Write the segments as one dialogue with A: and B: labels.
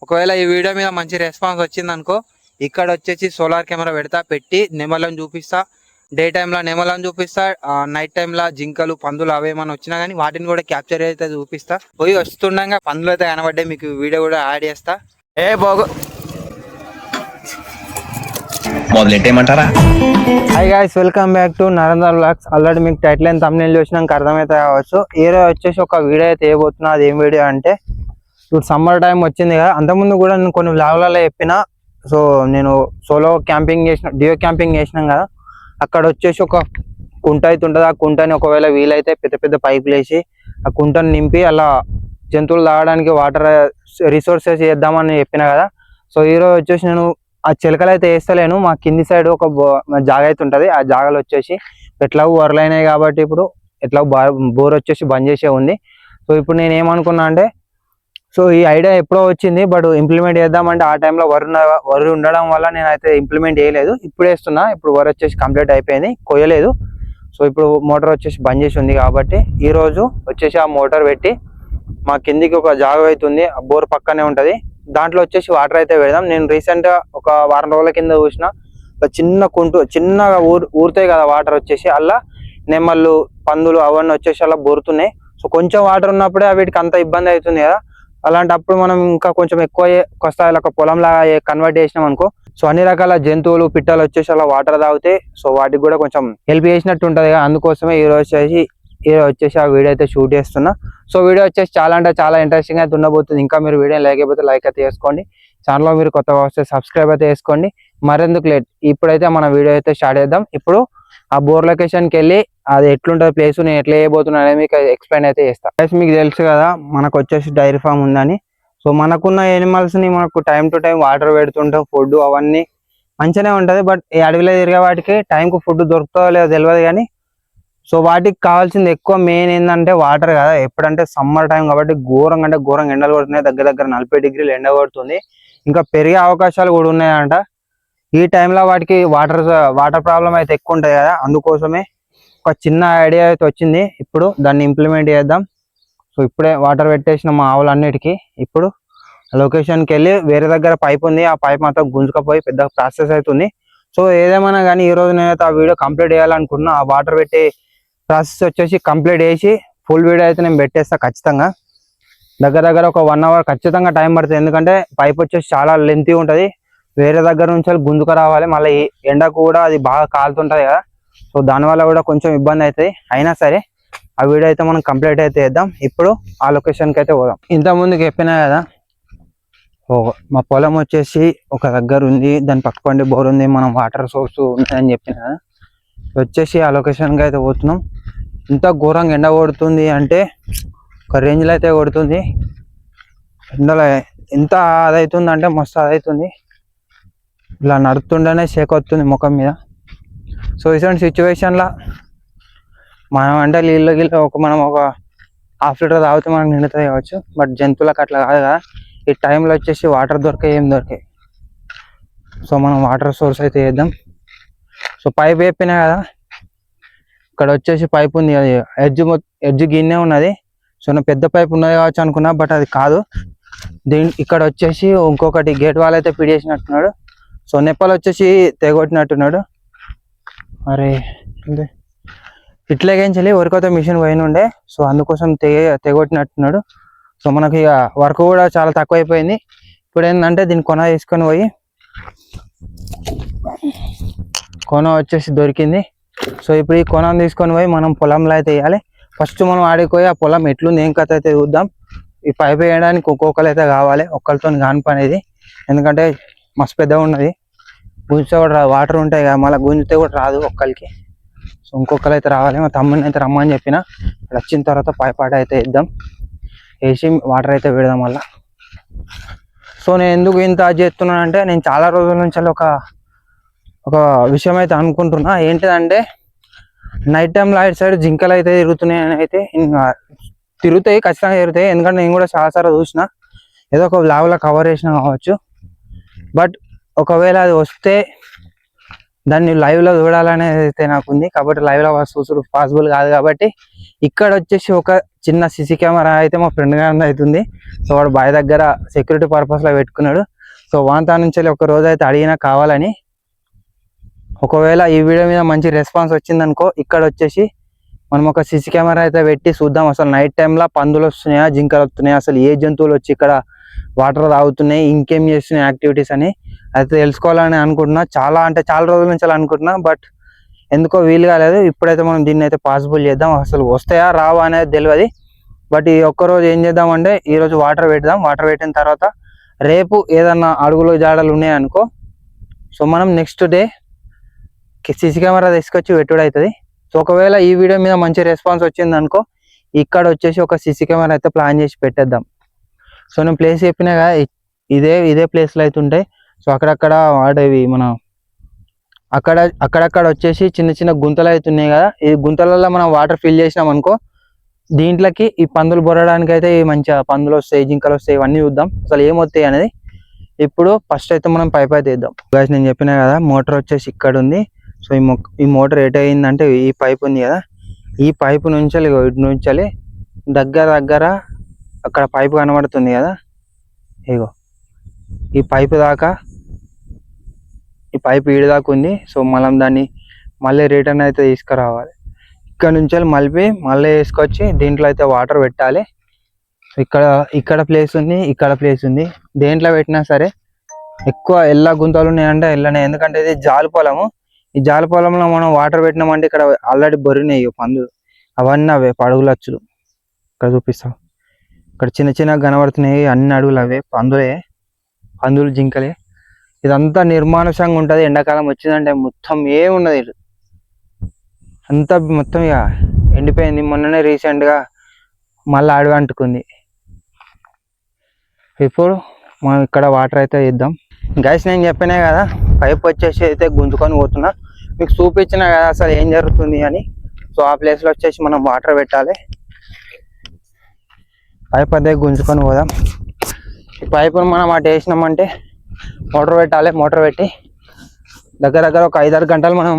A: ఒకవేళ ఈ వీడియో మీద మంచి రెస్పాన్స్ వచ్చింది అనుకో, ఇక్కడ వచ్చేసి సోలార్ కెమెరా పెట్టి నెమలను చూపిస్తా. డే టైంలో నెమలను చూపిస్తా, నైట్ టైంలో జింకలు పందులు అవేమన్నా వచ్చినా కానీ వాటిని కూడా క్యాప్చర్ అయితే చూపిస్తా. పోయి వస్తుండగా పందులు అయితే కనబడ్డాయి, మీకు వీడియో కూడా యాడ్ చేస్తా.
B: మొదలెట్టేయమంటారా?
C: Hi guys, welcome back to Narendra vlogs. Already మీకు టైటిల్ అండ్ థంబ్నెయిల్ చూసినాక అర్థమైతే కావచ్చు. ఈరోజు వచ్చేసి ఒక వీడియో అయితే వేయబోతున్నా. అది ఏం వీడియో అంటే, ఇప్పుడు సమ్మర్ టైం వచ్చింది కదా, అంతకుముందు కూడా నేను కొన్ని వ్లాగ్లలో చెప్పిన. సో నేను సోలో క్యాంపింగ్ చేసిన, డియో క్యాంపింగ్ చేసినాం కదా, అక్కడ వచ్చేసి ఒక కుంట అయితే ఉంటుంది. ఆ కుంటని ఒకవేళ వీలైతే పెద్ద పెద్ద పైపులు వేసి ఆ కుంటని నింపి అలా జంతువులు తాగడానికి వాటర్ రిసోర్సెస్ చేద్దామని చెప్పిన కదా. సో ఈరోజు వచ్చేసి నేను ఆ చిలకలు అయితే వేస్తలేను. మా కింది సైడ్ ఒక జాగ అయితే ఉంటుంది. ఆ జాగలు వచ్చేసి ఎట్లా వరలైనాయి కాబట్టి ఇప్పుడు ఎట్లా బోర్ వచ్చేసి బంద్ చేసే ఉంది. సో ఇప్పుడు నేను ఏమనుకున్నా అంటే, సో ఈ ఐడియా ఎప్పుడో వచ్చింది, బట్ ఇంప్లిమెంట్ చేద్దామంటే ఆ టైంలో వరి ఉండడం వల్ల నేనైతే ఇంప్లిమెంట్ చేయలేదు. ఇప్పుడు వేస్తున్నా. ఇప్పుడు వరి వచ్చేసి కంప్లీట్ అయిపోయింది, కొయ్యలేదు. సో ఇప్పుడు మోటార్ వచ్చేసి బంద్ చేసి ఉంది కాబట్టి ఈరోజు వచ్చేసి ఆ మోటార్ పెట్టి మా కిందికి ఒక జాగ అవుతుంది, ఆ బోర్ పక్కనే ఉంటుంది, దాంట్లో వచ్చేసి వాటర్ అయితే పెడదాం. నేను రీసెంట్ గా ఒక వారం రోజుల కింద చూసిన, చిన్న కుంటు చిన్నగా ఊరుతాయి కదా వాటర్ వచ్చేసి, అలా నెమ్మళ్ళు పందులు అవన్నీ వచ్చేసి అలా బోరుతున్నాయి. సో కొంచెం వాటర్ ఉన్నప్పుడే వీటికి అంత ఇబ్బంది అవుతుంది కదా. అలాంటప్పుడు మనం ఇంకా కొంచెం ఎక్కువ స్థాయిలో ఒక పొలం లాగా కన్వర్ట్ చేసినాం అనుకో, సో అన్ని రకాల జంతువులు పిట్టలు వచ్చేసి అలా వాటర్ తాగితే సో వాటికి కూడా కొంచెం హెల్ప్ చేసినట్టు ఉంటుంది కదా. అందుకోసమే ఈరోజు వచ్చేసి ఆ వీడియో అయితే షూట్ చేస్తున్నా. సో వీడియో వచ్చేసి చాలా అంటే చాలా ఇంట్రెస్టింగ్ అయితే ఉండబోతుంది. ఇంకా మీరు వీడియో లైక్ అయిపోతే లైక్ అయితే చేసుకోండి. ఛానల్లో మీరు కొత్తగా వస్తే సబ్స్క్రైబ్ అయితే చేసుకోండి. మరెందుకు లేట్, ఇప్పుడైతే మన వీడియో అయితే స్టార్ట్ చేద్దాం. ఇప్పుడు ఆ బోర్ లొకేషన్కి వెళ్ళి అది ఎట్లుంటుంది ప్లేస్, నేను ఎట్లా వేయబోతున్నా అనేది మీకు ఎక్స్ప్లెయిన్ అయితే చేస్తాను. మీకు తెలుసు కదా మనకు వచ్చేసి డైరీ ఫామ్ ఉందని. సో మనకున్న యానిమల్స్ ని మనకు టైం టు టైం వాటర్ పెడుతుంటాం, ఫుడ్ అవన్నీ మంచిగానే ఉంటుంది. బట్ ఈ అడవిలో తిరిగే వాటికి టైంకు ఫుడ్ దొరుకుతుందో లేదో తెలియదు కానీ, సో వాటికి కావాల్సింది ఎక్కువ మెయిన్ ఏంటంటే వాటర్ కదా. ఎప్పుడంటే సమ్మర్ టైం కాబట్టి ఘోరంగా అంటే ఘోరంగా ఎండలు కొడుతున్నాయి. దగ్గర 40 డిగ్రీలు ఎండ కొడుతుంది. ఇంకా పెరిగే అవకాశాలు కూడా ఉన్నాయంట ఈ టైంలో. వాటికి వాటర్ ప్రాబ్లం అయితే ఎక్కువ ఉంటుంది కదా. అందుకోసమే ఒక చిన్న ఐడియా అయితే వచ్చింది. ఇప్పుడు దాన్ని ఇంప్లిమెంట్ చేద్దాం. సో ఇప్పుడే వాటర్ పెట్టేసిన మా ఆవులన్నిటికీ ఇప్పుడు లొకేషన్కి వెళ్ళి వేరే దగ్గర పైప్ ఉంది, ఆ పైప్ మాత్రం గుంజుకపోయి పెద్ద ప్రాసెస్ అవుతుంది. సో ఏదేమైనా కానీ ఈరోజు నేనైతే ఆ వీడియో కంప్లీట్ చేయాలనుకున్నా. ఆ వాటర్ పెట్టి ప్రాసెస్ వచ్చేసి కంప్లీట్ చేసి ఫుల్ వీడియో అయితే నేను పెట్టేస్తా ఖచ్చితంగా. దగ్గర ఒక 1 అవర్ ఖచ్చితంగా టైం పడుతుంది. ఎందుకంటే పైప్ వచ్చేసి చాలా లెంతీ ఉంటుంది. వేరే దగ్గర నుంచి గుంజుకు రావాలి, మళ్ళీ ఎండకు కూడా అది బాగా కాలుతుంటుంది కదా. సో దానివల్ల కూడా కొంచెం ఇబ్బంది అవుతుంది. అయినా సరే ఆ వీడియో అయితే మనం కంప్లీట్ అయితే చేద్దాం. ఇప్పుడు ఆ లొకేషన్కి అయితే పోదాం. ఇంతకుముందుకు చెప్పినా కదా, మా పొలం వచ్చేసి ఒక దగ్గర ఉంది, దాని పక్కపండి బోర్ ఉంది, మనం వాటర్ సోర్స్ ఉందని చెప్పిన కదా. వచ్చేసి ఆ లొకేషన్కి అయితే పోతున్నాం. ఇంత ఘోరంగా ఎండ కొడుతుంది అంటే ఒక రేంజ్లో అయితే కొడుతుంది. ఎండలో ఎంత అదవుతుంది అంటే మస్తు అదవుతుంది. ఇలా నడుతుండేనే షేక్ వస్తుంది ముఖం మీద. సో ఇటువంటి సిచ్యువేషన్లో మనం అంటే నీళ్ళు మనం ఒక ½ లీటర్ తాగితే మనకు నిండుతుంది కావచ్చు. బట్ జంతువులకు అట్లా కాదు కదా. ఈ టైంలో వచ్చేసి వాటర్ ఏం దొరికాయి. సో మనం వాటర్ సోర్స్ అయితే వేద్దాం. సో పైప్ వేపినా కదా, ఇక్కడ వచ్చేసి పైప్ ఉంది, అది ఎడ్జ్ గిన్నె ఉన్నది. సో నా పెద్ద పైప్ ఉన్నది కావచ్చు అనుకున్నా, బట్ అది కాదు. ఇక్కడ వచ్చేసి ఇంకొకటి గేట్ వాల్ అయితే పిడేసినట్టున్నాడు. సో నెప్పలు వచ్చేసి తెగొట్టినట్టున్నాడు. మరి ఇట్లాగేంచాలి వరకైతే మిషన్ పోయినుండే, సో అందుకోసం తెగొట్టినట్టున్నాడు. సో మనకి ఇక వర్క్ కూడా చాలా తక్కువ అయిపోయింది. ఇప్పుడు ఏంటంటే దీన్ని కొన తీసుకొని పోయి, కొన వచ్చేసి దొరికింది. సో ఇప్పుడు ఈ కొనను తీసుకొని పోయి మనం పొలంలో అయితే వేయాలి. ఫస్ట్ మనం ఆడిపోయి ఆ పొలం ఎట్లుంది ఏం కథ అయితే చూద్దాం. ఈ పైప్ వేయడానికి ఒక్కొక్కరు అయితే కావాలి, ఒక్కరితో కాని పని ఇది. ఎందుకంటే మస్తు పెద్దగా ఉన్నది, గుంజితే కూడా వాటర్ ఉంటాయి కదా, మళ్ళీ గుంజితే కూడా రాదు ఒక్కరికి. సో ఇంకొకరు అయితే రావాలి. మా తమ్ముడిని అయితే రమ్మని చెప్పిన. వచ్చిన తర్వాత పైప్ అయితే వేద్దాం, వేసి వాటర్ అయితే పెడదాం మళ్ళా. సో నేను ఎందుకు ఇంత చేస్తున్నాను అంటే, నేను చాలా రోజుల నుంచి ఒక విషయం అయితే అనుకుంటున్నా. ఏంటిదంటే, నైట్ టైంలో ఇటు సైడ్ జింకలు అయితే తిరుగుతున్నాయి అని అయితే తిరుగుతాయి, ఖచ్చితంగా తిరుగుతాయి. ఎందుకంటే నేను కూడా చాలాసార్లు చూసిన, ఏదో ఒక బ్లాగ్లో కవర్ చేసిన కావచ్చు. బట్ ఒకవేళ అది వస్తే దాన్ని లైవ్లో చూడాలనేది అయితే నాకు ఉంది. కాబట్టి లైవ్లో చూసుడు పాసిబుల్ కాదు. కాబట్టి ఇక్కడ వచ్చేసి ఒక చిన్న సీసీ కెమెరా అయితే మా ఫ్రెండ్ గారి అవుతుంది. సో వాడు బాయ్ దగ్గర సెక్యూరిటీ పర్పస్లో పెట్టుకున్నాడు. సో వాంతా నుంచి ఒక రోజు అయితే అడిగినా కావాలని. ఒకవేళ ఈ వీడియో మీద మంచి రెస్పాన్స్ వచ్చిందనుకో ఇక్కడ వచ్చేసి మనం ఒక సీసీ కెమెరా అయితే పెట్టి చూద్దాం అసలు నైట్ టైంలో పందులు వస్తున్నాయా, జింకలు వస్తున్నాయా, అసలు ఏ జంతువులు వచ్చి ఇక్కడ వాటర్ తాగుతున్నాయి, ఇంకేం చేస్తున్నాయి యాక్టివిటీస్ అని అయితే తెలుసుకోవాలని అనుకుంటున్నా. చాలా రోజుల నుంచి అలా అనుకుంటున్నా, బట్ ఎందుకో వీలు కాలేదు. ఇప్పుడైతే మనం దీన్ని అయితే పాసిబుల్ చేద్దాం. అసలు వస్తాయా రావా అనేది తెలియదు. బట్ ఈ ఒక్కరోజు ఏం చేద్దామంటే ఈరోజు వాటర్ పెడదాం. వాటర్ పెట్టిన తర్వాత రేపు ఏదన్నా అడుగులు జాడలు ఉన్నాయనుకో, సో మనం నెక్స్ట్ డే సీసీ కెమెరా తీసుకొచ్చి పెట్టుడు అవుతుంది. సో ఒకవేళ ఈ వీడియో మీద మంచి రెస్పాన్స్ వచ్చింది అనుకో, ఇక్కడ వచ్చేసి ఒక సీసీ కెమెరా అయితే ప్లాన్ చేసి పెట్టేద్దాం. సో నేను ప్లేస్ చెప్పినా కదా, ఇదే ప్లేస్లో అయితే ఉంటాయి. సో అక్కడక్కడ వాడేవి మన అక్కడక్కడ వచ్చేసి చిన్న చిన్న గుంతలు అయితే ఉన్నాయి కదా, ఈ గుంతలలో మనం వాటర్ ఫిల్ చేసినాం అనుకో, దీంట్లోకి ఈ పందులు బొరడానికి అయితే మంచిగా పందులు వస్తాయి, జింకలు వస్తాయి. ఇవన్నీ చూద్దాం అసలు ఏమొస్తాయి అనేది. ఇప్పుడు ఫస్ట్ అయితే మనం పైప్ అయితే ఇద్దాం. గాయస్ నేను చెప్పినా కదా, మోటార్ వచ్చేసి ఇక్కడ ఉంది. సో ఈ మోటార్ ఎట్ అయిందంటే ఈ పైప్ ఉంది కదా, ఈ పైపు నుంచి ఇటు నుంచి దగ్గర అక్కడ పైపు కనబడుతుంది కదా, ఇగో ఈ పైపు దాకా, ఈ పైపు ఈడు దాకా ఉంది. సో మనం దాన్ని మళ్ళీ రిటర్న్ అయితే తీసుకురావాలి. ఇక్కడ నుంచి మళ్ళీ వేసుకొచ్చి దీంట్లో అయితే వాటర్ పెట్టాలి. ఇక్కడ ప్లేస్ ఉంది, ఇక్కడ ప్లేస్ ఉంది. దేంట్లో పెట్టినా సరే ఎక్కువ ఎల్ల గుంతలు ఉన్నాయంటే ఎల్లనే, ఎందుకంటే ఇది జాలి పొలము. ఈ జాలి పొలంలో మనం వాటర్ పెట్టినామంటే ఇక్కడ ఆల్రెడీ బొరినాయి పందులు, అవన్నీ అవే పడుగులచ్చులు. ఇక్కడ చూపిస్తాం, ఇక్కడ చిన్న చిన్నగా కనబడుతున్నాయి, అన్ని అడుగులు అవే పందులు జింకలే. ఇదంతా నిర్మానుషంగా ఉంటుంది. ఎండాకాలం వచ్చిందంటే మొత్తం ఏమున్నది అంతా మొత్తం ఇక ఎండిపోయింది. మొన్ననే రీసెంట్గా మళ్ళీ అడవి అంటుకుంది. ఇప్పుడు మనం ఇక్కడ వాటర్ అయితే ఇద్దాం. గైస్ నేను చెప్పినా కదా, పైప్ వచ్చేసి అయితే గుంజుకొని పోతున్నా, మీకు చూపించినా కదా అసలు ఏం జరుగుతుంది అని. సో ఆ ప్లేస్లో వచ్చేసి మనం వాటర్ పెట్టాలి. పైప్ అదే గుంజుకొని పోదాం. ఈ పైపును మనం అటు వేసినామంటే మోటార్ పెట్టాలి. మోటార్ పెట్టి దగ్గర ఒక 5-6 గంటలు మనం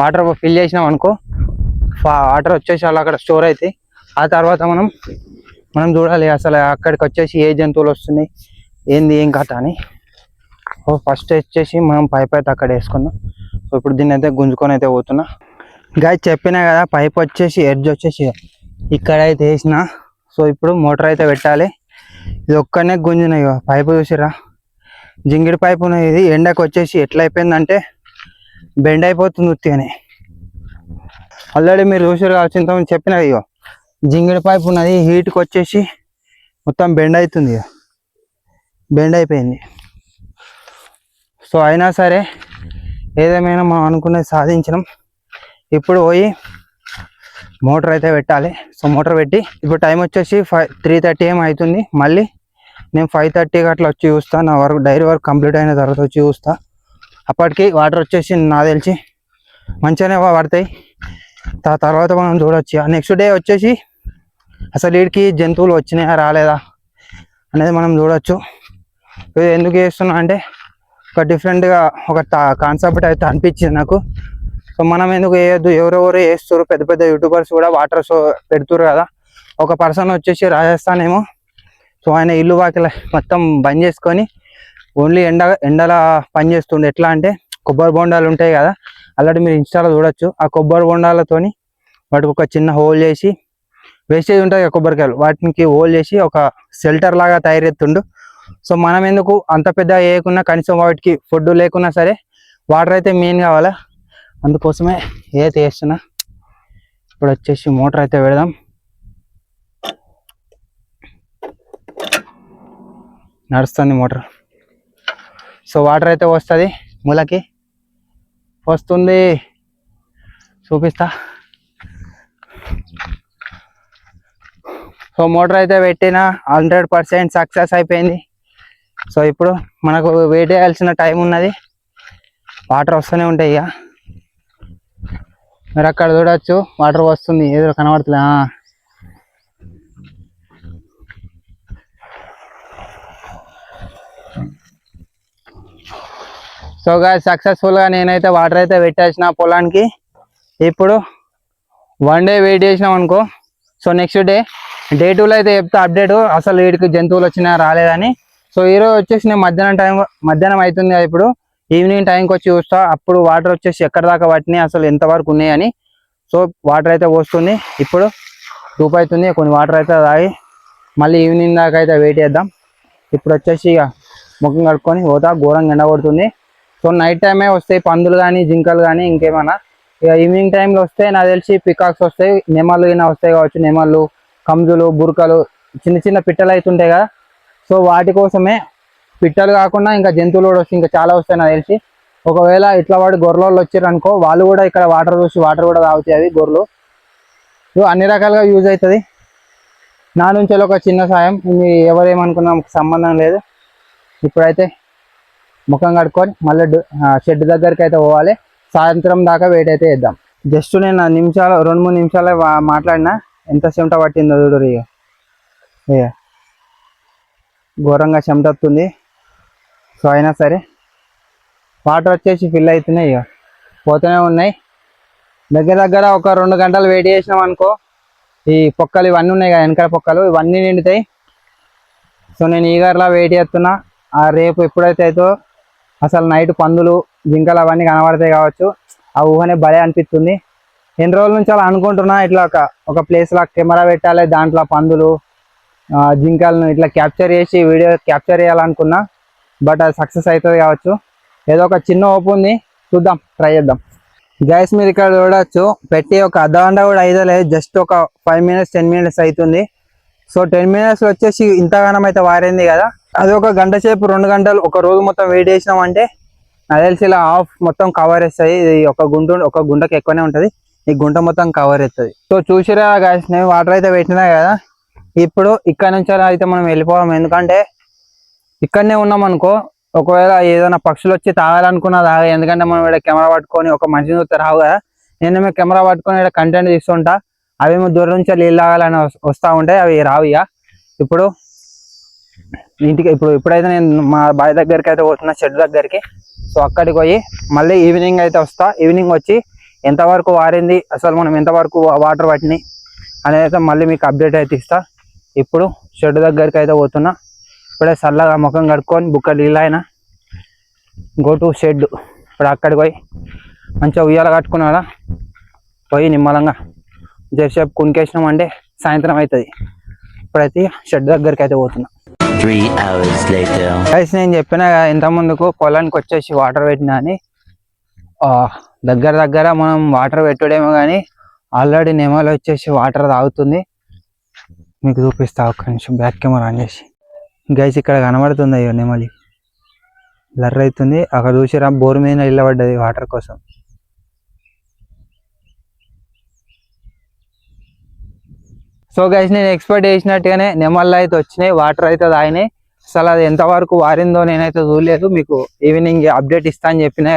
C: వాటర్ ఫిల్ చేసినాం అనుకో, వాటర్ వచ్చేసి అలా అక్కడ స్టోర్ అవుతాయి. ఆ తర్వాత మనం చూడాలి అసలు అక్కడికి వచ్చేసి ఏ జంతువులు వస్తున్నాయి, ఏం కథ అని. సో ఫస్ట్ వచ్చేసి మనం పైప్ అయితే అక్కడ వేసుకున్నాం. సో ఇప్పుడు దీన్ని అయితే గుంజుకొని అయితే పోతున్నా. గాయ చెప్పినా కదా, పైప్ వచ్చేసి ఎడ్జ్ వచ్చేసి ఇక్కడైతే వేసిన. సో ఇప్పుడు మోటార్ అయితే పెట్టాలి. ఇది ఒక్కనే గుంజినాయి పైపు చూసిరా, జింగిడి పైపు ఉన్నది. ఇది ఎండకు వచ్చేసి ఎట్లా అయిపోయిందంటే బెండ్ అయిపోతుంది ఉత్తిగానే. ఆల్రెడీ మీరు చూసారు కావచ్చు, ఇంతకుముందు చెప్పిన ఇగో జింగిడి పైపు ఉన్నది, హీట్కి వచ్చేసి మొత్తం బెండ్ అవుతుంది, బెండ్ అయిపోయింది. సో అయినా సరే ఏదేమైనా మనం అనుకునేది సాధించడం. ఇప్పుడు పోయి మోటార్ అయితే పెట్టాలి. సో మోటార్ పెట్టి ఇప్పుడు టైం వచ్చేసి 3:30 AM అవుతుంది. మళ్ళీ నేను 5:30కి అట్లా వచ్చి చూస్తా. నా వర్క్ డైరీ వర్క్ కంప్లీట్ అయిన తర్వాత వచ్చి చూస్తా. అప్పటికి వాటర్ వచ్చేసి నాకు తెలిసి మంచిగానే పడతాయి. తర్వాత మనం చూడొచ్చు. నెక్స్ట్ డే వచ్చేసి అసలు వీడికి జంతువులు వచ్చినాయా రాలేదా అనేది మనం చూడొచ్చు. ఇది ఎందుకు చేస్తున్నా అంటే ఒక డిఫరెంట్గా ఒక కాన్సెప్ట్ అయితే అనిపించింది నాకు. సో మనం ఎందుకు వేయద్దు, ఎవరెవరు వేస్తారు, పెద్ద పెద్ద యూట్యూబర్స్ కూడా వాటర్ షో పెడుతురు కదా. ఒక పర్సన్ వచ్చేసి రాజస్థాన్ ఏమో, సో ఆయన ఇల్లు వాకిల మొత్తం బంద్ చేసుకొని ఓన్లీ ఎండల పని చేస్తుండే. ఎట్లా అంటే కొబ్బరి బొండాలు ఉంటాయి కదా, ఆల్రెడీ మీరు ఇన్స్టాలో చూడొచ్చు. ఆ కొబ్బరి బొండాలతోని వాటికి ఒక చిన్న హోల్ చేసి, వేస్టేజ్ ఉంటుంది కదా కొబ్బరికాయలు, వాటికి హోల్ చేసి ఒక షెల్టర్ లాగా తయారెత్తుండు. సో మనం ఎందుకు అంత పెద్ద వేయకున్నా, కనీసం వాటికి ఫుడ్ లేకున్నా సరే వాటర్ అయితే మెయిన్ కావాలా, అందుకోసమే ఏదైతే వేస్తున్నా. ఇప్పుడు వచ్చేసి మోటార్ అయితే పెడదాం. నడుస్తుంది మోటార్. సో వాటర్ అయితే వస్తుంది, మూలకి వస్తుంది, చూపిస్తా. సో మోటార్ అయితే పెట్టిన 100% సక్సెస్ అయిపోయింది. సో ఇప్పుడు మనకు వెయిట్ చేయాల్సిన టైం ఉన్నది, వాటర్ వస్తూనే ఉంటాయి. ఇక మీరు అక్కడ చూడొచ్చు వాటర్ వస్తుంది, ఏదో కనబడుతుందా. సో గాయ్స్ సక్సెస్ఫుల్గా నేనైతే వాటర్ అయితే పెట్టేసిన పొలానికి. ఇప్పుడు 1 డే వెయిట్ చేసినాం అనుకో, సో నెక్స్ట్ డే 2లో అయితే చెప్తా అప్డేట్ అసలు వీడికి జంతువులు వచ్చినా రాలేదని. సో ఈరోజు వచ్చేసి నేను మధ్యాహ్నం అవుతుంది కదా, ఇప్పుడు ఈవినింగ్ టైంకి వచ్చి చూస్తా. అప్పుడు వాటర్ వచ్చేసి ఎక్కడ దాకా పట్టినాయి, అసలు ఎంతవరకు ఉన్నాయని. సో వాటర్ అయితే పోస్తుంది, ఇప్పుడు 2 అవుతుంది. కొన్ని వాటర్ అయితే తాగి మళ్ళీ ఈవినింగ్ దాకా అయితే వెయిట్ చేద్దాం. ఇప్పుడు వచ్చేసి ఇక ముఖం కడుక్కొని పోతా, ఘోరంగా ఎండ కొడుతుంది. సో నైట్ టైమే వస్తాయి పందులు కానీ జింకలు కానీ ఇంకేమన్నా. ఇక ఈవినింగ్ టైంలో వస్తే నాకు తెలిసి పికాక్స్ వస్తాయి, నెమళ్ళు అయినా వస్తాయి కావచ్చు. నెమళ్ళు, కంజులు, బురకలు, చిన్న చిన్న పిట్టలు అయితే ఉంటాయి కదా. సో వాటి కోసమే, పిట్టలు కాకుండా ఇంకా జంతువులు కూడా వస్తాయి, ఇంకా చాలా వస్తాయి నాకు తెలిసి. ఒకవేళ ఇట్లా వాడు గొర్రెలు వచ్చారు అనుకో, వాళ్ళు కూడా ఇక్కడ వాటర్ చూసి వాటర్ కూడా తాగుతాయి అవి గొర్రెలు. సో అన్ని రకాలుగా యూజ్ అవుతుంది. నా నుంచి ఒక చిన్న సాయం, మీ ఎవరేమనుకున్నా సంబంధం లేదు. ఇప్పుడైతే ముఖం కడుక్కొని మళ్ళీ షెడ్ దగ్గరికి అయితే పోవాలి. సాయంత్రం దాకా వెయిట్ అయితే చేద్దాం. జస్ట్ నేను 2-3 నిమిషాలే మాట్లాడినా, ఎంత చెమట పట్టిందో చూడు. ఇక ఘోరంగా చెమట వస్తుంది. సో అయినా సరే వాటర్ వచ్చేసి ఫిల్ అవుతున్నాయి, ఇక పోతూనే ఉన్నాయి. దగ్గర ఒక 2 గంటలు వెయిట్ చేసినాం అనుకో, ఈ పొక్కలు ఇవన్నీ ఉన్నాయి కదా, వెనకాల పొక్కలు ఇవన్నీ నిండుతాయి. సో నేను ఈగర్లా వెయిట్ చేస్తున్నా. రేపు ఎప్పుడైతే అవుతో అసలు నైట్ పందులు జింకలు అవన్నీ కనబడతాయి కావచ్చు. ఆ ఊహనే భలే అనిపిస్తుంది. ఎన్ని రోజుల నుంచి అలా అనుకుంటున్నా, ఇట్లా ఒక ప్లేస్లో కెమెరా పెట్టాలి, దాంట్లో పందులు జింకలను ఇట్లా క్యాప్చర్ చేసి వీడియో క్యాప్చర్ చేయాలనుకున్నా. బట్ అది సక్సెస్ అవుతుంది కావచ్చు. ఏదో ఒక చిన్న ఓపు ఉంది, చూద్దాం, ట్రై చేద్దాం. గ్యాస్ మీరు ఇక్కడ చూడవచ్చు, పెట్టి ఒక అర్ధగంట కూడా అయితలేదు, జస్ట్ ఒక 5 minutes 10 minutes అవుతుంది. సో 10 minutes వచ్చేసి ఇంతగానం అయితే వారింది కదా. అది ఒక గంట సేపు 2 గంటలు ఒక రోజు మొత్తం వెయిట్ చేసినామంటే నాకు తెలిసి ఇలా హాఫ్ మొత్తం కవర్ వేస్తుంది. ఇది ఒక గుంటకి ఎక్కువనే ఉంటుంది, ఈ గుంట మొత్తం కవర్ అవుతుంది. సో చూసిరా గ్యాస్, నేను వాటర్ అయితే పెట్టినా కదా. ఇప్పుడు ఇక్కడ నుంచి అయితే మనం వెళ్ళిపోవాలి. ఎందుకంటే ఇక్కడనే ఉన్నాం అనుకో, ఒకవేళ ఏదైనా పక్షులు వచ్చి తాగాలనుకున్నా తాగా. ఎందుకంటే మనం ఇక్కడ కెమెరా పట్టుకొని ఒక మనిషిని చూస్తే రావు కదా. నేనేమో కెమెరా పట్టుకొని ఇక్కడ కంటెంట్ తీస్తుంటా, అవేమో దూరం నుంచి నీళ్ళు తాగాలని వస్తూ ఉంటాయి, అవి రావు. ఇక ఇప్పుడు ఇప్పుడైతే నేను మా బావి దగ్గరికి అయితే పోతున్నా, షెడ్ దగ్గరికి. సో అక్కడికి పోయి మళ్ళీ ఈవినింగ్ అయితే వస్తా. ఈవినింగ్ వచ్చి ఎంతవరకు వారింది, అసలు మనం ఎంతవరకు వాటర్ పట్టినాయి అనేది అయితే మళ్ళీ మీకు అప్డేట్ అయితే ఇస్తా. ఇప్పుడు షెడ్ దగ్గరికి అయితే పోతున్నా. ఇప్పుడే చల్లగా ముఖం కడుక్కొని బుక్క నీళ్ళు అయినా గో టు షెడ్. ఇప్పుడు అక్కడికి పోయి మంచిగా ఉయ్యాల కట్టుకున్నాడా, పోయి నిమ్మలంగా జరసేపు కునికేసినాం అంటే సాయంత్రం అవుతుంది. ఇప్పుడైతే షెడ్ దగ్గరికి అయితే పోతున్నా.
B: 3 hours later.
C: గైస్ నేను చెప్పిన ఇంత ముందుకు పొలానికి వచ్చేసి వాటర్ పెట్టినా అని. దగ్గర మనం వాటర్ పెట్టుడేమో కానీ ఆల్రెడీ నెమలి వచ్చేసి వాటర్ తాగుతుంది. మీకు చూపిస్తా, ఒక్క నిమిషం బ్యాక్ కెమెరా ఆన్ చేసి. గైస్ ఇక్కడ కనబడుతుంది, అయ్యో నెమలి బ్లర్ అవుతుంది. అక్కడ చూసిరా, బోర్ మీద నిలబడ్డది వాటర్ కోసం. సో గైస్ నేను ఎక్స్పెక్ట్ చేసినట్టుగానే నెమళ్ళు అయితే వచ్చినాయి, వాటర్ అయితే తాగినాయి. అసలు అది ఎంతవరకు వారిందో నేనైతే చూడలేదు, మీకు ఈవినింగ్ అప్డేట్ ఇస్తా అని చెప్పినా.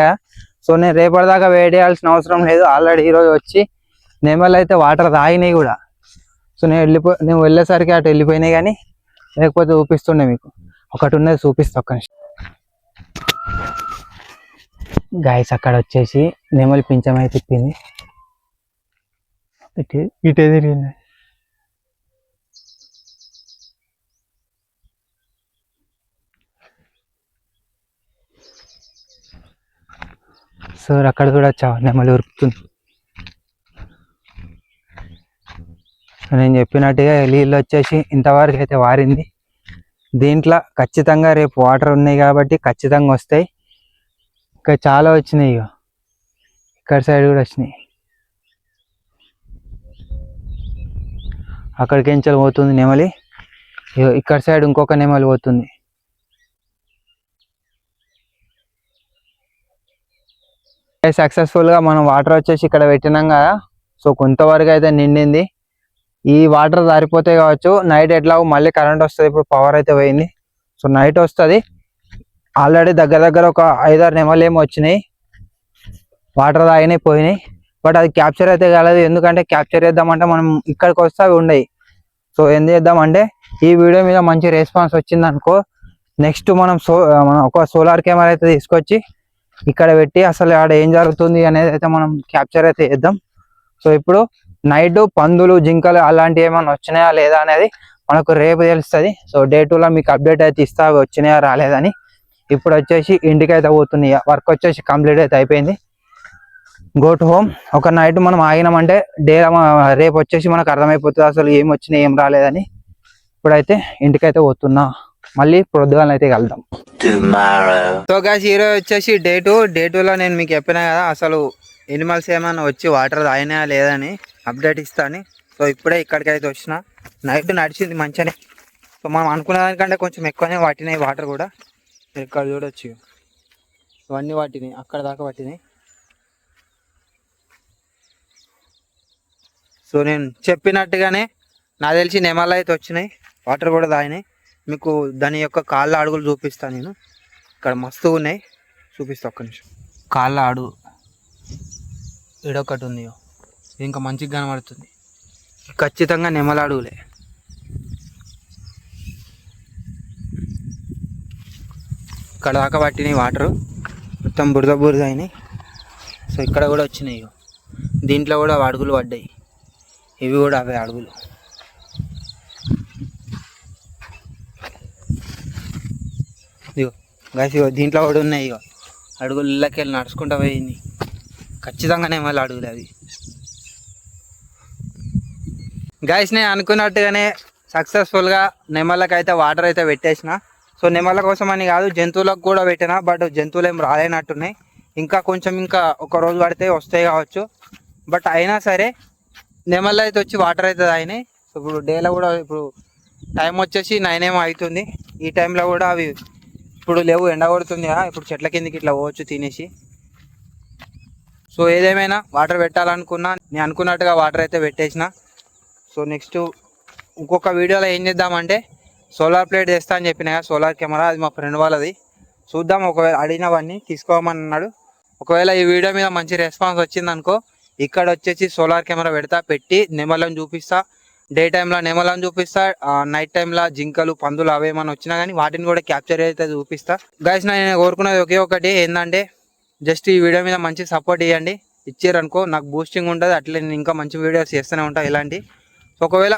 C: సో నేను రేపటిదాకా వెయిట్ చేయాల్సిన అవసరం లేదు, ఆల్రెడీ ఈరోజు వచ్చి నెమళ్ళు అయితే వాటర్ తాగినాయి కూడా. సో నేను వెళ్ళేసరికి అటు వెళ్ళిపోయినాయి, కానీ లేకపోతే చూపిస్తుండే మీకు. ఒకటి ఉన్నది చూపిస్తా, ఒక్క నిమిషం. గాయస్ అక్కడ వచ్చేసి నెమలి పింఛం అయితే తిప్పింది, ఇటే తిరిగింది. సో అక్కడ కూడా నెమలి ఉరుకుతుంది. నేను చెప్పినట్టుగా నీళ్ళు వచ్చేసి ఇంతవరకు అయితే వారింది. దీంట్లో ఖచ్చితంగా రేపు వాటర్ ఉన్నాయి కాబట్టి ఖచ్చితంగా వస్తాయి. ఇంకా చాలా వచ్చినాయి, ఇక ఇక్కడ సైడ్ కూడా వచ్చినాయి. అక్కడికి ఎంచలు పోతుంది నెమలి, ఇక్కడ సైడ్ ఇంకొక నెమలి పోతుంది. సక్సెస్ఫుల్గా మనం వాటర్ వచ్చేసి ఇక్కడ పెట్టినాం కదా. సో కొంతవరకు అయితే నిండింది. ఈ వాటర్ సరిపోతాయి కావచ్చు. నైట్ ఎట్లా మళ్ళీ కరెంట్ వస్తుంది, ఇప్పుడు పవర్ అయితే పోయింది. సో నైట్ వస్తుంది. ఆల్రెడీ దగ్గర ఒక 5-6 నెమలు ఏమో వచ్చినాయి, వాటర్ తాగినాయి, పోయినాయి. బట్ అది క్యాప్చర్ అయితే కాలేదు, ఎందుకంటే క్యాప్చర్ చేద్దామంటే మనం ఇక్కడికి వస్తే అవి ఉండయి. సో ఏం చేద్దామంటే ఈ వీడియో మీద మంచి రెస్పాన్స్ వచ్చింది అనుకో, నెక్స్ట్ మనం ఒక సోలార్ కెమెరా అయితే తీసుకొచ్చి ఇక్కడ పెట్టి అసలు ఆడ ఏం జరుగుతుంది అనేది అయితే మనం క్యాప్చర్ అయితే చేద్దాం. సో ఇప్పుడు నైట్ పందులు జింకలు అలాంటివి ఏమైనా వచ్చినాయా లేదా అనేది మనకు రేపు తెలుస్తుంది. సో డే 2లో మీకు అప్డేట్ అయితే ఇస్తా అవి వచ్చినాయా రాలేదని. ఇప్పుడు వచ్చేసి ఇంటికి అయితే పోతుంది, వర్క్ వచ్చేసి కంప్లీట్ అయితే అయిపోయింది. Go to home. ఒక నైట్ మనం ఆగినామంటే రేపు వచ్చేసి మనకు అర్థమైపోతుంది అసలు ఏం వచ్చినాయి ఏం రాలేదని. ఇప్పుడైతే ఇంటికైతే పోతున్నా, మళ్ళీ పొద్దుగాల అయితే కలుద్దాం.
B: Tomorrow.
A: సో గాయ్స్ ఈరోజు వచ్చేసి డే 2లో నేను మీకు చెప్పినా కదా అసలు ఎనిమల్స్ ఏమైనా వచ్చి వాటర్ తాగినాయా లేదని అప్డేట్ ఇస్తాను. సో ఇప్పుడే ఇక్కడికైతే వచ్చిన. నైట్ నడిచింది మంచిగానే. సో మనం అనుకున్న దానికంటే కొంచెం ఎక్కువనే పట్టినాయి వాటర్ కూడా. ఇక్కడ చూడొచ్చు ఇవన్నీ పట్టినాయి, అక్కడ దాకా పట్టినాయి. సో నేను చెప్పినట్టుగానే నాకు తెలిసి నెమళ్ళు అయితే వచ్చినాయి, వాటర్ కూడా తాగినాయి. మీకు దాని యొక్క కాళ్ళ అడుగులు చూపిస్తాను నేను. ఇక్కడ మస్తు ఉన్నాయి, చూపిస్తా ఒక్క నిమిషం. కాళ్ళ అడుగు ఇడొకటి ఉంది, ఇంకా మంచిగా కనబడుతుంది. ఖచ్చితంగా నెమల అడుగులే. ఇక్కడ దాకా పట్టినాయి వాటరు, మొత్తం బురద బురద అయినాయి. సో ఇక్కడ కూడా వచ్చినాయి, దీంట్లో కూడా అడుగులు పడ్డాయి. ఇవి కూడా అవే అడుగులు. ఇగో గైస్, ఇగో దీంట్లో కూడా ఉన్నాయి. ఇగో అడుగులు ఇళ్ళకి వెళ్ళి నడుచుకుంటూ పోయింది. ఖచ్చితంగానే మళ్ళీ అడుగులు అవి. గైస్ నేను అనుకున్నట్టుగానే సక్సెస్ఫుల్గా నెమళ్ళకైతే వాటర్ అయితే పెట్టేసిన. సో నెమళ్ళ కోసం అని కాదు, జంతువులకు కూడా పెట్టినా, బట్ జంతువులు ఏం రాలేనట్టున్నాయి. ఇంకా ఒక రోజు పడితే వస్తాయి కావచ్చు. బట్ అయినా సరే నెమళ్ళు అయితే వచ్చి వాటర్ అయితే తాగినాయి. సో ఇప్పుడు డేలో కూడా ఇప్పుడు టైం వచ్చేసి 9 ఏమో అవుతుంది. ఈ టైంలో కూడా అవి ఇప్పుడు లేవు, ఎండ కొడుతుంది కదా, ఇప్పుడు చెట్ల కిందకి ఇట్లా పోవచ్చు తినేసి. సో ఏదేమైనా వాటర్ పెట్టాలనుకున్నా, నేను అనుకున్నట్టుగా వాటర్ అయితే పెట్టేసిన. సో నెక్స్ట్ ఇంకొక వీడియోలో ఏం చేద్దామంటే సోలార్ ప్లేట్ తెస్తా అని చెప్పిన కదా, సోలార్ కెమెరా, అది మా ఫ్రెండ్ వాళ్ళది. చూద్దాం, ఒకవేళ అడిగినవన్నీ తీసుకోమని అన్నాడు. ఒకవేళ ఈ వీడియో మీద మంచి రెస్పాన్స్ వచ్చిందనుకో, ఇక్కడ వచ్చేసి సోలార్ కెమెరా పెట్టి నెమలను చూపిస్తా. డే టైంలో నెమలను చూపిస్తా, నైట్ టైంలో జింకలు పందులు అవేమన్నా వచ్చినా కానీ వాటిని కూడా క్యాప్చర్ అయితే చూపిస్తా. గైస్ నేను కోరుకున్నది ఒకే ఒకటి ఏంటంటే, జస్ట్ ఈ వీడియో మీద మంచి సపోర్ట్ ఇవ్వండి. ఇచ్చారనుకో నాకు బూస్టింగ్ ఉంటుంది, అట్లే నేను ఇంకా మంచి వీడియోస్ చేస్తూనే ఉంటాను ఇలాంటి. సో ఒకవేళ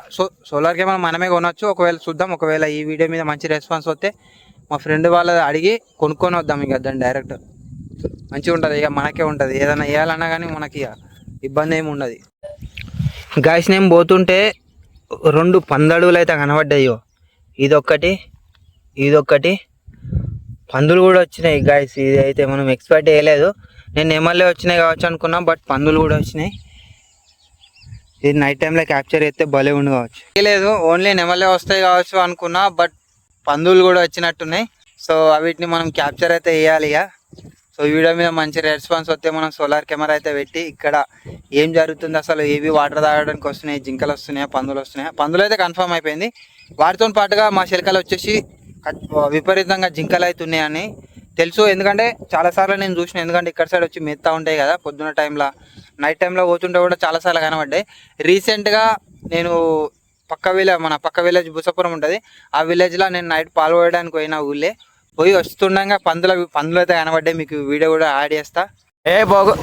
A: సోలార్ కెమెరా మనమే కొనవచ్చు, ఒకవేళ చూద్దాం. ఒకవేళ ఈ వీడియో మీద మంచి రెస్పాన్స్ వస్తే మా ఫ్రెండ్ వాళ్ళది అడిగి కొనుక్కొని వద్దాం ఇక దాన్ని డైరెక్ట్. మంచిగా ఉంటుంది, ఇక మనకే ఉంటుంది. ఏదైనా వేయాలన్నా కానీ మనకి ఇక ఇబ్బంది ఏమి ఉండదు. గాయస్ నేను పోతుంటే 2 పందడుగులు అయితే కనబడ్డాయో, ఇదొక్కటి పందులు కూడా వచ్చినాయి గాయస్. ఇది అయితే మనం ఎక్స్పెక్ట్ చేయలేదు. నేను నెమళ్ళే వచ్చినాయి కావచ్చు అనుకున్నా, బట్ పందులు కూడా వచ్చినాయి. ఇది నైట్ టైంలో క్యాప్చర్ చేస్తే భలే ఉండి కావచ్చు. లేదు ఓన్లీ నెమళ్ళే వస్తాయి కావచ్చు అనుకున్నా, బట్ పందులు కూడా వచ్చినట్టున్నాయి. సో వీటిని మనం క్యాప్చర్ అయితే వేయాలి ఇక. సో వీడియో మీద మంచి రెస్పాన్స్ వస్తే మనం సోలార్ కెమెరా అయితే పెట్టి ఇక్కడ ఏం జరుగుతుంది, అసలు ఏవి వాటర్ తాగడానికి వస్తున్నాయి, జింకలు వస్తున్నాయా, పందులు వస్తున్నాయా. పందులు అయితే కన్ఫర్మ్ అయిపోయింది. వాటితో పాటుగా మా చిలకలు వచ్చేసి విపరీతంగా జింకలు అయితే ఉన్నాయని తెలుసు. ఎందుకంటే చాలాసార్లు నేను చూసిన, ఎందుకంటే ఇక్కడ సైడ్ వచ్చి మెత్తా ఉంటాయి కదా పొద్దున్న టైంలో, నైట్ టైంలో పోతుంటే కూడా చాలాసార్లు కనబడ్డాయి. రీసెంట్గా నేను మన పక్క విలేజ్ బుసపురం ఉంటుంది, ఆ విలేజ్లో నేను నైట్ పాలు పోయడానికి పోయిన ఊళ్ళే పోయి వస్తుండగా పందులు అయితే కనబడ్డాయి. మీకు వీడియో కూడా యాడ్ చేస్తా. బాగు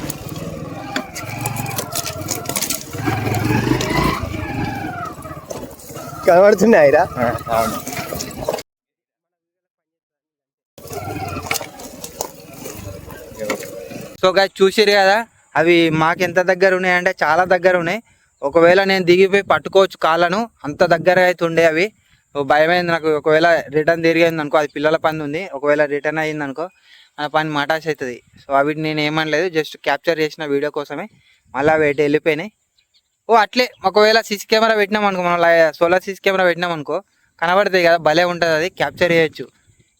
C: కనబడుతున్నాయిరా.
A: సో గాయస్ చూసిరు కదా, అవి మాకు ఎంత దగ్గర ఉన్నాయంటే చాలా దగ్గర ఉన్నాయి. ఒకవేళ నేను దిగిపోయి పట్టుకోవచ్చు కాళ్ళను, అంత దగ్గర అయితే ఉండే అవి. భయమైంది నాకు. ఒకవేళ రిటర్న్ తిరిగింది అనుకో, అది పిల్లల పని ఉంది, ఒకవేళ రిటర్న్ అయ్యింది అనుకో ఆ పని మటాస్ అవుతుంది. సో అవిటి నేను ఏమనలేదు, జస్ట్ క్యాప్చర్ చేసిన వీడియో కోసమే. మళ్ళీ అవి అయితే వెళ్ళిపోయినాయి. అట్లే ఒకవేళ సీసీ కెమెరా పెట్టినాం అనుకో, మనం సోలార్ సీసీ కెమెరా పెట్టినాం అనుకో కనబడుతుంది కదా, భలే ఉంటుంది, అది క్యాప్చర్ చేయొచ్చు.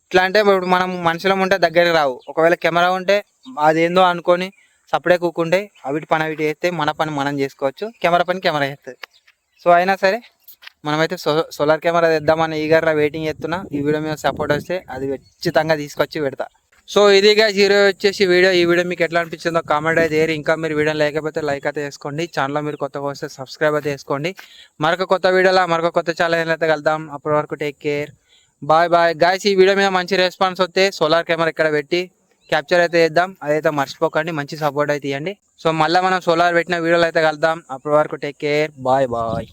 A: ఇట్లా అంటే ఇప్పుడు మనం మనుషులం ఉంటే దగ్గరికి రావు, ఒకవేళ కెమెరా ఉంటే అదేందో అనుకొని సపడే కూకుంటే అవిటి పని అవిటి చేస్తే మన పని మనం చేసుకోవచ్చు, కెమెరా పని కెమెరా చేస్తుంది. సో అయినా సరే మనమైతే సోలార్ కెమెరా తెద్దామని ఈగర్లా వెయిటింగ్ చేస్తున్నా. ఈ వీడియో మీద సపోర్ట్ వస్తే అది ఖచ్చితంగా తీసుకొచ్చి పెడతా. సో ఇది గాయ్స్ ఈరోజు వచ్చేసి వీడియో. ఈ వీడియో మీకు ఎట్లా అనిపించిందో కామెంట్ అయితే ఏరి. ఇంకా మీరు వీడియో లేకపోతే లైక్ అయితే చేసుకోండి, ఛానల్లో మీరు కొత్తగా వస్తే సబ్స్క్రైబ్ అయితే చేసుకోండి. మరొక కొత్త వీడియోలో మరొక కొత్త ఛానల్ అయితే కలుద్దాం. అప్పటి వరకు take care, bye bye guys. ఈ వీడియో మీద మంచి రెస్పాన్స్ వస్తే సోలార్ కెమెరా ఇక్కడ పెట్టి క్యాప్చర్ అయితే చేద్దాం. అదైతే మర్చిపోకండి, మంచి సపోర్ట్ అయితే ఇవ్వండి. సో మళ్ళీ మనం సోలార్ పెట్టిన వీడియోలు అయితే కలుద్దాం. అప్పటి వరకు టేక్ కేర్, బాయ్ బాయ్.